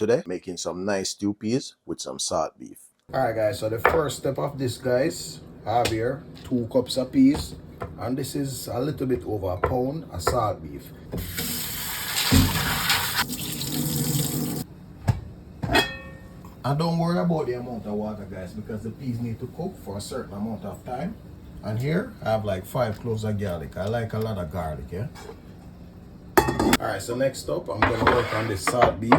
today, making some nice stew peas with some salt beef. Alright guys, so the first step of this, guys, I have here 2 cups of peas, and this is a little bit over a pound of salt beef. And don't worry about the amount of water, guys, because the peas need to cook for a certain amount of time. And here I have like 5 cloves of garlic. I like a lot of garlic, yeah. Alright, so next up I'm gonna work on this salt beef.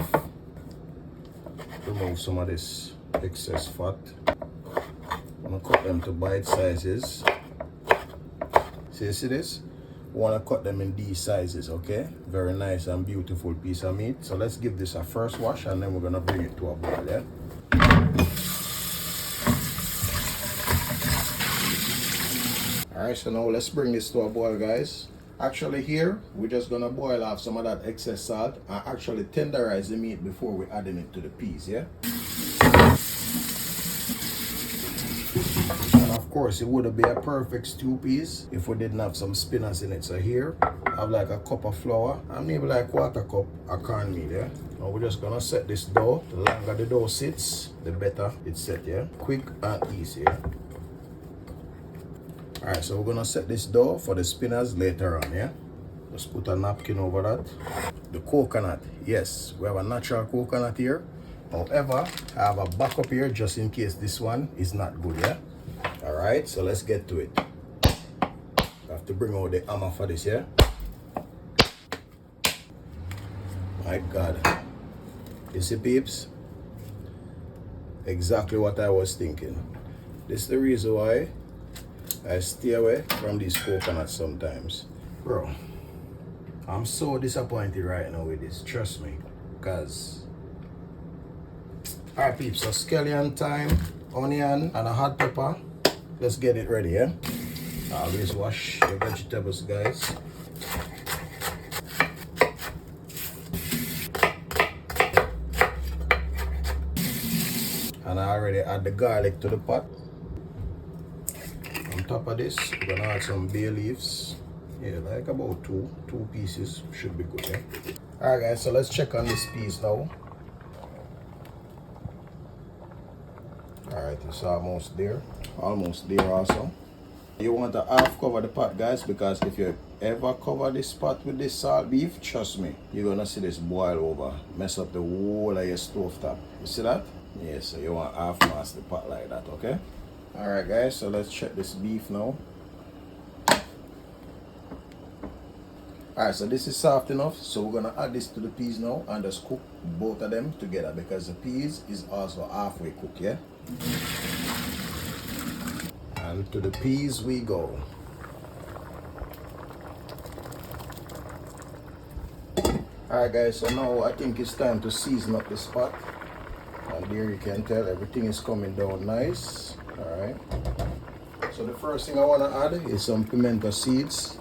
Remove some of this excess fat. I'm gonna cut them to bite sizes. See this? We wanna cut them in these sizes, okay? Very nice and beautiful piece of meat. So let's give this a first wash and then we're gonna bring it to a boil, yeah? Alright, so now let's bring this to a boil, guys. Actually here, we're just gonna boil off some of that excess salt and actually tenderize the meat before we adding it to the peas, yeah? And of course, it would be a perfect stew peas if we didn't have some spinach in it. So here, I have like a cup of flour and maybe like 1/4 cup of cornmeal, yeah? Now we're just gonna set this dough. The longer the dough sits, the better it's set, yeah? Quick and easy, yeah? Alright, so we're gonna set this dough for the spinach later on, yeah? Just put a napkin over that. The coconut, yes, we have a natural coconut here. However, I have a backup here just in case this one is not good, yeah? Alright, so let's get to it. I have to bring out the hammer for this, yeah? My God. You see, peeps? Exactly what I was thinking. This is the reason why I stay away from these coconuts sometimes. Bro, I'm so disappointed right now with this, trust me. Because, alright peeps, so scallion, thyme, onion, and a hot pepper. Let's get it ready, yeah? Always wash your vegetables, guys. And I already add the garlic to the pot. On top of this, we're gonna add some bay leaves. Yeah, like about two pieces should be good, yeah? Alright guys, so let's check on this piece now. Alright, it's almost there. Almost there also. You want to half cover the pot, guys, because if you ever cover this pot with this salt beef, trust me, you're gonna see this boil over, mess up the whole of your stove top. You see that? Yeah, so you want half mask the pot like that, okay? Alright guys, so let's check this beef now. Alright, so this is soft enough, so we're gonna add this to the peas now and just cook both of them together because the peas is also halfway cooked, yeah? And to the peas we go. Alright guys, so now I think it's time to season up this pot. And there you can tell everything is coming down nice. Alright. So the first thing I want to add is some pimento seeds.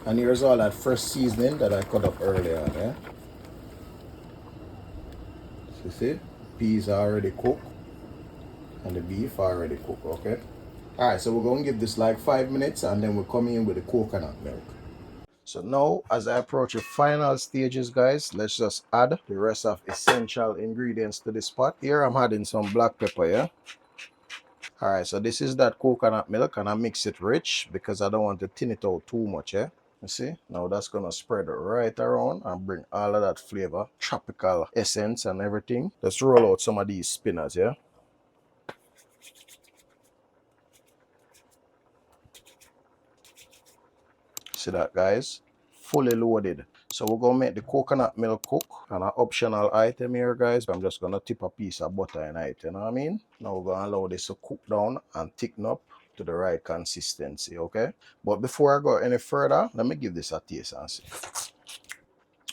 And here's all that fresh seasoning that I cut up earlier, yeah? So you see, peas are already cooked. And the beef already cooked, okay? Alright, so we're going to give this like 5 minutes and then we'll come in with the coconut milk. So now, as I approach the final stages, guys, let's just add the rest of essential ingredients to this pot. Here I'm adding some black pepper, yeah? Alright, so this is that coconut milk and I mix it rich because I don't want to thin it out too much, yeah? You see? Now that's going to spread right around and bring all of that flavor, tropical essence and everything. Let's roll out some of these spinners, yeah? See that, guys? Fully loaded. So we're gonna make the coconut milk cook. And an optional item here, guys, I'm just gonna tip a piece of butter in it, you know what I mean? Now we're gonna allow this to cook down and thicken up to the right consistency, okay? But before I go any further, let me give this a taste and see.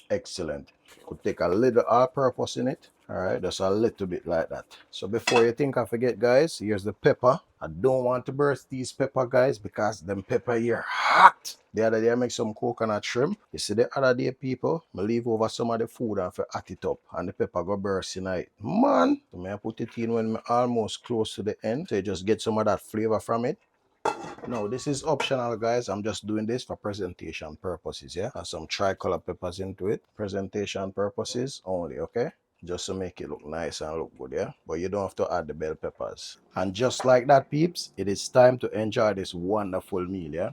Excellent. Could take a little all-purpose in it. Alright, just a little bit like that. So before you think I forget, guys, here's the pepper. I don't want to burst these pepper, guys, because them pepper here hot. The other day I make some coconut shrimp. You see the other day, people, I leave over some of the food and for hot it up and the pepper go burst in it. Man, so I put it in when I'm almost close to the end. So you just get some of that flavor from it. No, this is optional, guys. I'm just doing this for presentation purposes, yeah? And some tricolor peppers into it. Presentation purposes only, okay? just to make it look nice and look good, yeah? But you don't have to add the bell peppers. And just like that, peeps, it is time to enjoy this wonderful meal, yeah?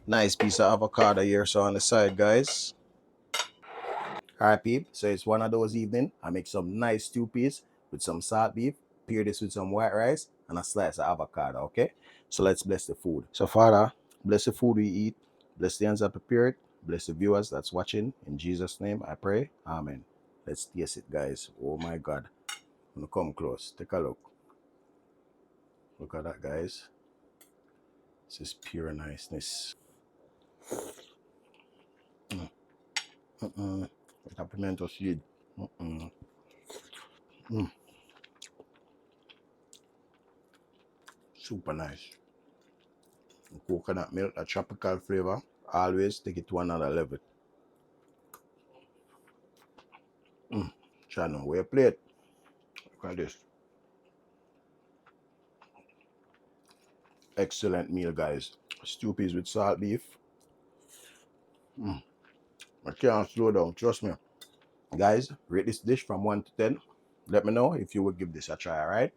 Nice piece of avocado here, so on the side, guys. Alright, peep, so it's one of those evening. I make some nice stew piece with some salt beef, pair this with some white rice, and a slice of avocado, okay? So let's bless the food. So, Father, bless the food we eat, bless the hands that prepare it, bless the viewers that's watching. In Jesus' name, I pray. Amen. Let's taste it, guys. Oh my God. I'm gonna come close. Take a look. Look at that, guys. This is pure niceness. With a pimento seed. Super nice. Coconut milk, a tropical flavor. Always take it to another level. Channel, where plate. Look at this. Excellent meal, guys. Stew peas with salt beef. I can't slow down, trust me. Guys, rate this dish from 1 to 10. Let me know if you would give this a try, alright?